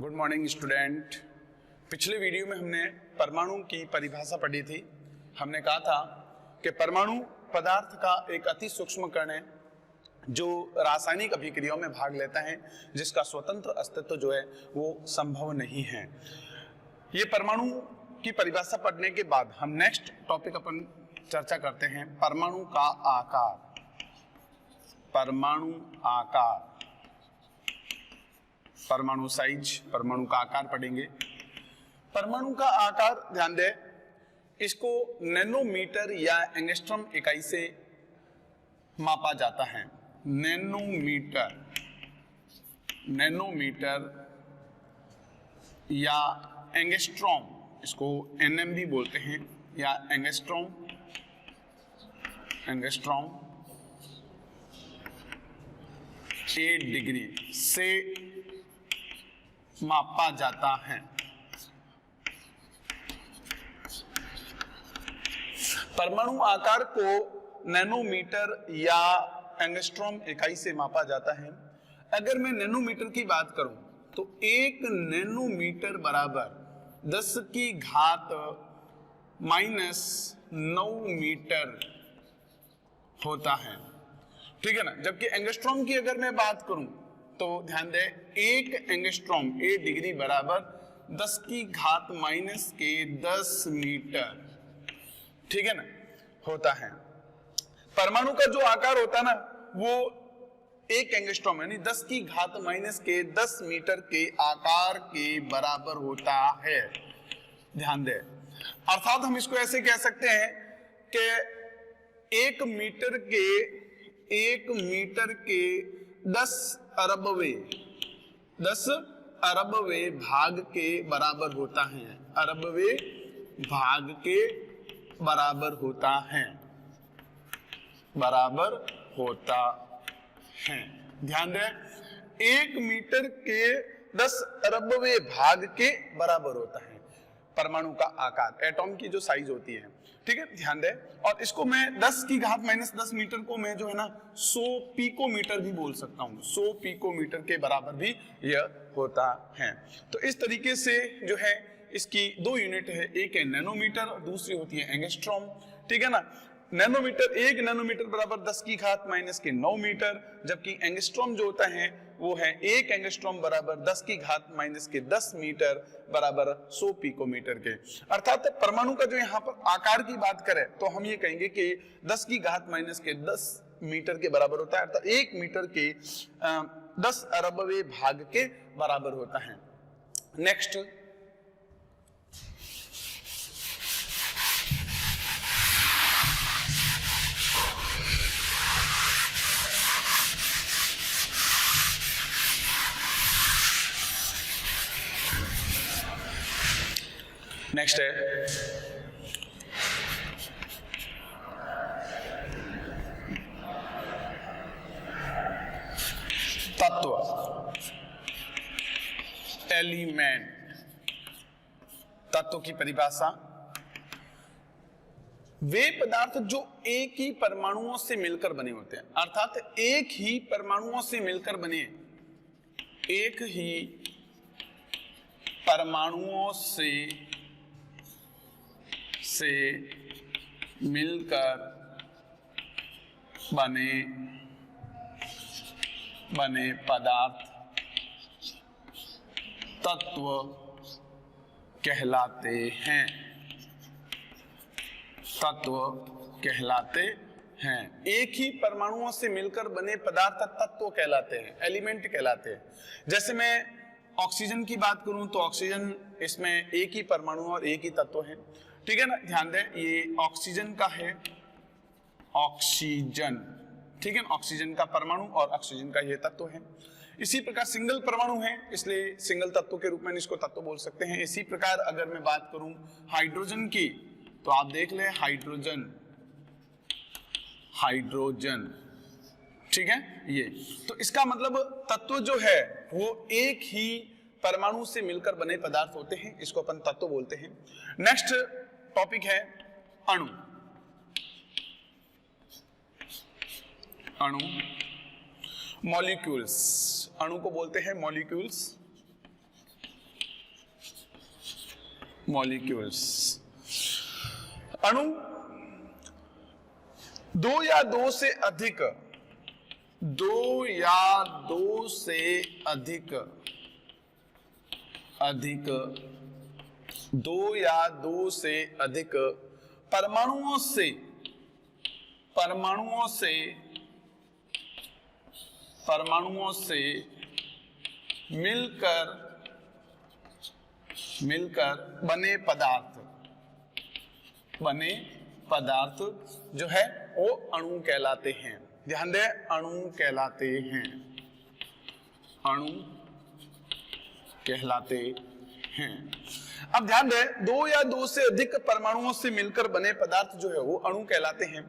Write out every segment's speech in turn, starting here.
Good morning student. पिछले video में हमने परमाणु की परिभाषा पढ़ी थी। हमने कहा था कि परमाणु पदार्थ का एक अति सूक्ष्म कण है जो रासायनिक अभिक्रियाओं में भाग लेता है, जिसका स्वतंत्र अस्तित्व जो है वो संभव नहीं है। ये परमाणु की परिभाषा पढ़ने के बाद हम नेक्स्ट टॉपिक अपन चर्चा करते हैं परमाणु का आकार। परमाणु आकार, परमाणु साइज, परमाणु का आकार पढ़ेंगे। परमाणु का आकार ध्यान दें, इसको नैनोमीटर या एंगस्ट्रॉम इकाई से मापा जाता है। नैनोमीटर, नैनोमीटर या एंगस्ट्रॉम, इसको एनएम भी बोलते हैं, या एंगस्ट्रॉम, एंगस्ट्रॉम 8 डिग्री से मापा जाता है। परमाणु आकार को नैनोमीटर या एंगस्ट्रॉम इकाई से मापा जाता है। अगर मैं नैनोमीटर की बात करूं तो 1 नैनोमीटर बराबर 10 की घात -9 मीटर होता है, ठीक है ना। जबकि एंगस्ट्रॉम की अगर मैं बात करूं तो ध्यान दें, 1 एंगस्ट्रॉम 8 डिग्री बराबर 10 की घात -10 मीटर, ठीक है ना, होता है। परमाणु का जो आकार होता है ना वो 1 एंगस्ट्रॉम यानी 10 की घात -10 मीटर के आकार के बराबर होता है। ध्यान दें, अर्थात हम इसको ऐसे कह सकते हैं कि 1 मीटर के 10 अरबवे भाग के बराबर होता है। अरबवे भाग के बराबर होता है, बराबर होता है। ध्यान दें, 1 मीटर के 10 अरबवे भाग के बराबर होता है परमाणु का आकार, एटॉम की जो साइज होती है, ठीक है। ध्यान दें, और इसको मैं 10 की घात -10 मीटर को मैं जो है ना 100 पिकोमीटर भी बोल सकता हूँ। 100 पिकोमीटर के बराबर भी यह होता है। तो इस तरीके से जो है इसकी 2 यूनिट है, एक है नैनोमीटर और दूसरी होती है एंगस्ट्रॉम, ठीक है ना। नैनोमीटर, 1 नैनोमीटर बराबर 10 की घात -9 मीटर, जबकि एंगस्ट्रॉम जो होता है वो है 1 एंगस्ट्रॉम बराबर 10 की घात -10 मीटर बराबर 100 पिकोमीटर के। अर्थात परमाणु का जो यहाँ पर आकार की बात करें तो हम ये कहेंगे कि 10 की घात -10 मीटर के बराबर होता है, अर्थात 1 मीटर के 10 अरबवे भाग के बराबर होता है। नेक्स्ट, नेक्स्ट है तत्व, एलिमेंट। तत्व की परिभाषा, वे पदार्थ जो एक ही परमाणुओं से मिलकर बने होते हैं, अर्थात एक ही परमाणुओं से मिलकर बने, एक ही परमाणुओं से मिलकर बने पदार्थ तत्व कहलाते हैं। तत्व कहलाते हैं। एक ही परमाणुओं से मिलकर बने पदार्थ तत्व कहलाते हैं, एलिमेंट कहलाते हैं। जैसे मैं ऑक्सीजन की बात करूं तो ऑक्सीजन, इसमें एक ही परमाणु और एक ही तत्व है, ठीक है ना। ध्यान दें, ये ऑक्सीजन का है, ऑक्सीजन, ठीक है, ऑक्सीजन का परमाणु और ऑक्सीजन का ये तत्व है। इसी प्रकार सिंगल परमाणु है, इसलिए सिंगल तत्व के रूप में इसको तत्व बोल सकते हैं। इसी प्रकार अगर मैं बात करूं हाइड्रोजन की तो आप देख लें, हाइड्रोजन, हाइड्रोजन, ठीक है। ये तो इसका मतलब तत्व जो है वो एक ही परमाणु से मिलकर बने पदार्थ होते हैं, इसको अपन तत्व बोलते हैं। नेक्स्ट टॉपिक है अणु। अणु, मॉलिक्यूल्स, अणु को बोलते हैं मॉलिक्यूल्स। मॉलिक्यूल्स। अणु दो या दो से अधिक परमाणुओं से मिलकर बने पदार्थ जो है वो अणु कहलाते हैं। ध्यान दें, अणु कहलाते हैं। अब ध्यान दें, दो या दो से अधिक परमाणुओं से मिलकर बने पदार्थ जो है वो अणु कहलाते हैं।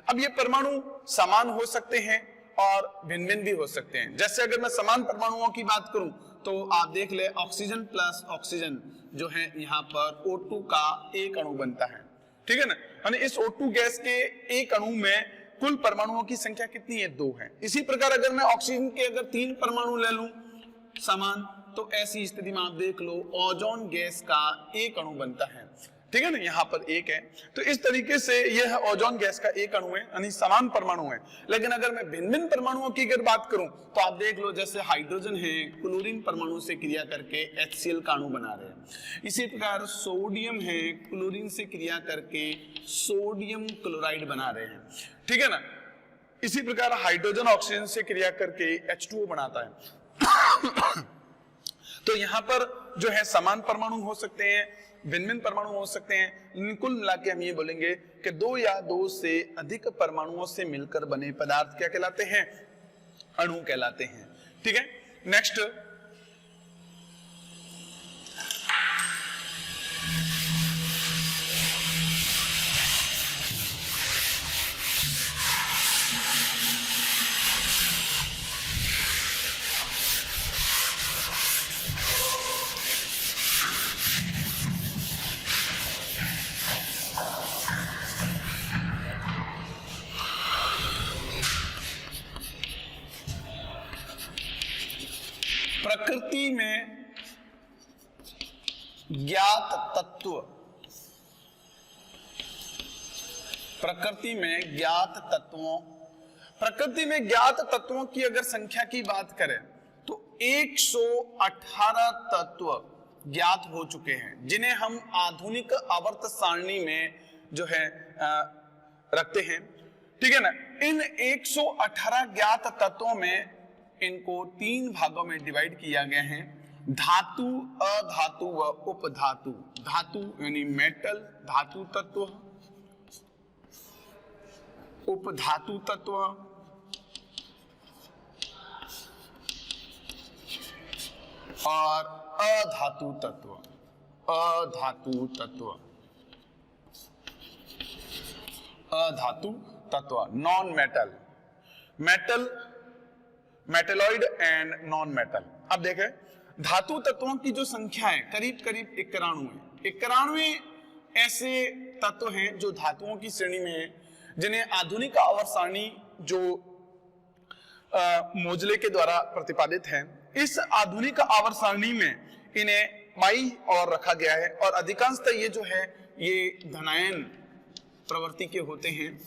अब ये परमाणु समान हो सकते हैं और भिन्न भिन्न भी हो सकते हैं। जैसे अगर मैं समान परमाणुओं की बात करूं तो आप देख ले, ऑक्सीजन प्लस ऑक्सीजन जो है यहाँ पर O2 का एक अणु बनता है, ठीक है ना। यानी इस O2 गैस के एक अणु में कुल परमाणुओं की संख्या कितनी है? 2 है। इसी प्रकार अगर मैं ऑक्सीजन के अगर 3 परमाणु ले लूं समान, तो ऐसी स्थिति में आप देख लो ओजोन गैस का एक अणु बनता है, ठीक है ना। यहाँ पर एक है, तो इस तरीके से यह ओजोन गैस का एक अणु है, यानी समान परमाणु है। लेकिन अगर मैं भिन्न भिन्न परमाणुओं की अगर बात करूं तो आप देख लो, जैसे हाइड्रोजन है, क्लोरीन परमाणु से क्रिया करके HCl का अणु बना रहे हैं। इसी प्रकार सोडियम है, क्लोरीन से क्रिया करके सोडियम क्लोराइड बना रहे हैं, ठीक है ना। इसी प्रकार हाइड्रोजन ऑक्सीजन से क्रिया करके H2O बनाता है। तो यहाँ पर जो है समान परमाणु हो सकते हैं, भिन्न भिन्न परमाणु हो सकते हैं। कुल मिला के हम ये बोलेंगे कि दो या दो से अधिक परमाणुओं से मिलकर बने पदार्थ क्या कहलाते हैं? अणु कहलाते हैं, ठीक है। नेक्स्ट, प्रकृति में ज्ञात तत्वों की अगर संख्या की बात करें तो 118 तत्व ज्ञात हो चुके हैं, जिन्हें हम आधुनिक आवर्त सारणी में जो है रखते हैं, ठीक है ना। इन 118 ज्ञात तत्वों में इनको 3 भागों में डिवाइड किया गया है: धातु, अधातु व उपधातु। धातु यानी मेटल, धातु तत्व, उपधातु तत्व और अधातु तत्व। Non metal, metalloid and non metal. अब देखें, धातु तत्वों की जो संख्या है करीब 91 ऐसे तत्व हैं जो धातुओं की श्रेणी में है, जिन्हें आधुनिक आवर्त सारणी जो मोजले के द्वारा प्रतिपादित है, इस आधुनिक आवर्त सारणी में इन्हें बाईं ओर रखा गया है। और अधिकांशतः ये जो है ये धनायन प्रवृत्ति के होते हैं,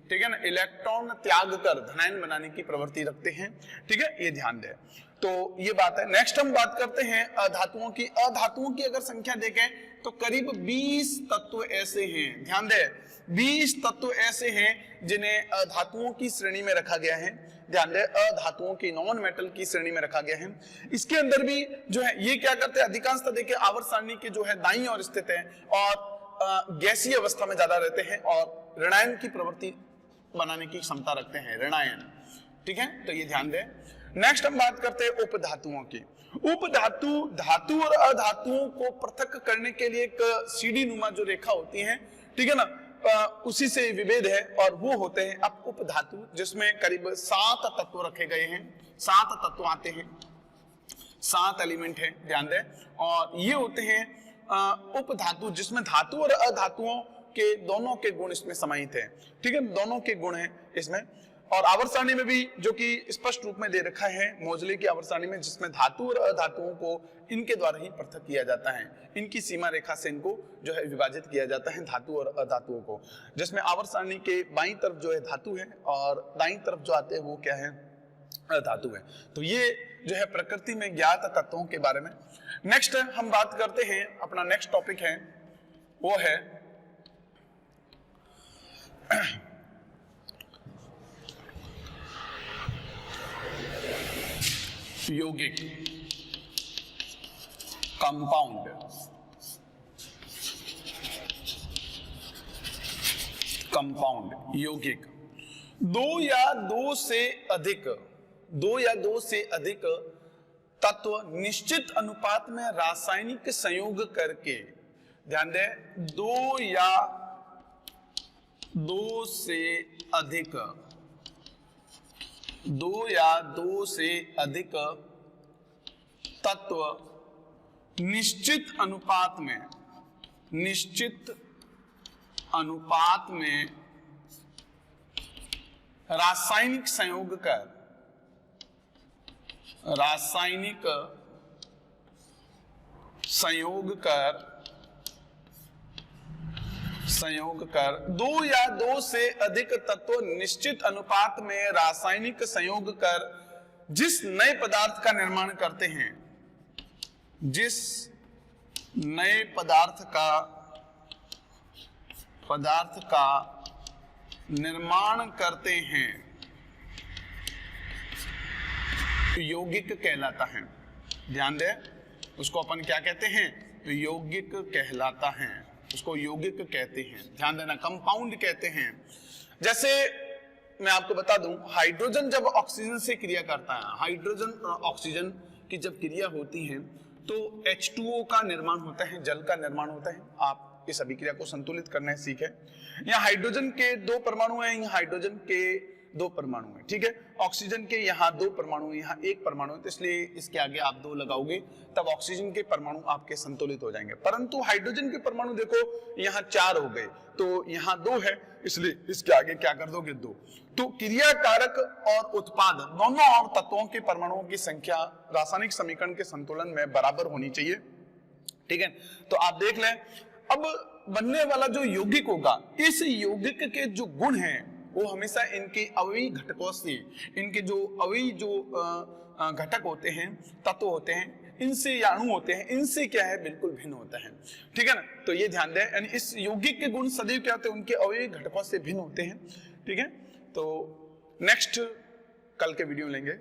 ठीक है ना। इलेक्ट्रॉन त्याग कर धनायन बनाने की प्रवृत्ति रखते हैं, ठीक है, ये ध्यान दें। तो ये बात है। नेक्स्ट हम बात करते हैं अधातुओं की। अधातुओं की अगर संख्या देखें तो करीब 20 तत्व ऐसे हैं, ध्यान दें, 20 तत्व ऐसे हैं जिन्हें अधातुओं की श्रेणी में रखा गया है। ध्यान दें, अधातुओं की, नॉन मेटल की श्रेणी में रखा गया है। इसके अंदर भी जो है ये क्या करते हैं, अधिकांशतः देखिए आवर्त सारणी के जो है दाईं ओर स्थित है और गैसीय अवस्था में ज्यादा रहते हैं और ऋणायन की प्रवृत्ति बनाने की क्षमता रखते हैं, ऋणायन, ठीक है। तो ये ध्यान दें। नेक्स्ट हम बात करते हैं उपधातुओं की। उपधातु, धातु और अधातुओं को पृथक करने के लिए एक सीढ़ी नुमा जो रेखा होती है, ठीक है ना, उसी से विभेद है और वो होते हैं अब उपधातु, जिसमें करीब 7 तत्व रखे गए हैं। 7 तत्व आते हैं, 7 एलिमेंट है, ध्यान दें। और ये होते हैं उपधातु, जिसमें धातु और अधातुओं के दोनों के गुण इसमें समाहित है, ठीक है, दोनों के गुण हैं इसमें। और आवर्त सारणी में भी जो कि स्पष्ट रूप में दे रखा है मोजले की आवर्त सारणी में, जिसमें धातु और अधातुओं को इनके द्वारा ही पृथक किया जाता है, इनकी सीमा रेखा से इनको जो है विभाजित किया जाता है धातु और अधातुओं को, जिसमें आवर्त सारणी के बाईं तरफ जो है धातु है और दाईं तरफ जो आते हैं वो क्या है, अधातु है। तो ये जो है प्रकृति में ज्ञात तत्वों के बारे में। नेक्स्ट हम बात करते हैं, अपना नेक्स्ट टॉपिक है वो है यौगिक, कंपाउंड। कंपाउंड यौगिक, दो या दो से अधिक तत्व निश्चित अनुपात में रासायनिक संयोग करके, ध्यान दें, दो या दो से अधिक तत्व निश्चित अनुपात में रासायनिक संयोग कर दो या दो से अधिक तत्व निश्चित अनुपात में रासायनिक संयोग कर जिस नए पदार्थ का निर्माण करते हैं, यौगिक कहलाता है। ध्यान दें, उसको अपन क्या कहते हैं, यौगिक कहलाता है, उसको यौगिक कहते हैं। ध्यान देना, कंपाउंड कहते हैं। जैसे मैं आपको बता दूं, हाइड्रोजन जब ऑक्सीजन से क्रिया करता है, हाइड्रोजन और ऑक्सीजन की जब क्रिया होती है तो H2O का निर्माण होता है, जल का निर्माण होता है। आप इस अभिक्रिया को संतुलित करना सीखे। यहाँ हाइड्रोजन के 2 परमाणु हैं, यहाँ हाइड्रोजन के 2 परमाणु हैं, ठीक है। ऑक्सीजन के यहाँ 2 परमाणु, यहाँ 1 परमाणु है, तो इसलिए इसके आगे आप 2 लगाओगे तब ऑक्सीजन के परमाणु आपके संतुलित हो जाएंगे। परंतु हाइड्रोजन के परमाणु देखो यहाँ 4 हो गए, तो यहाँ 2 है, इसलिए इसके आगे क्या कर दोगे, 2। तो क्रिया कारक और उत्पाद दोनों और तत्वों के परमाणुओं की संख्या रासायनिक समीकरण के संतुलन में बराबर होनी चाहिए, ठीक है। तो आप देख लें, अब बनने वाला जो यौगिक होगा, इस यौगिक के जो गुण हैं वो हमेशा इनके अवयवी घटकों से, इनके जो अवयवी जो घटक होते हैं, तत्व होते हैं, इनसे या अणु होते हैं, इनसे क्या है, बिल्कुल भिन्न होता है, ठीक है ना। तो ये ध्यान दें, यानी इस यौगिक के गुण सदैव क्या होते हैं, उनके अवयवी घटकों से भिन्न होते हैं, ठीक है। तो नेक्स्ट कल के वीडियो लेंगे।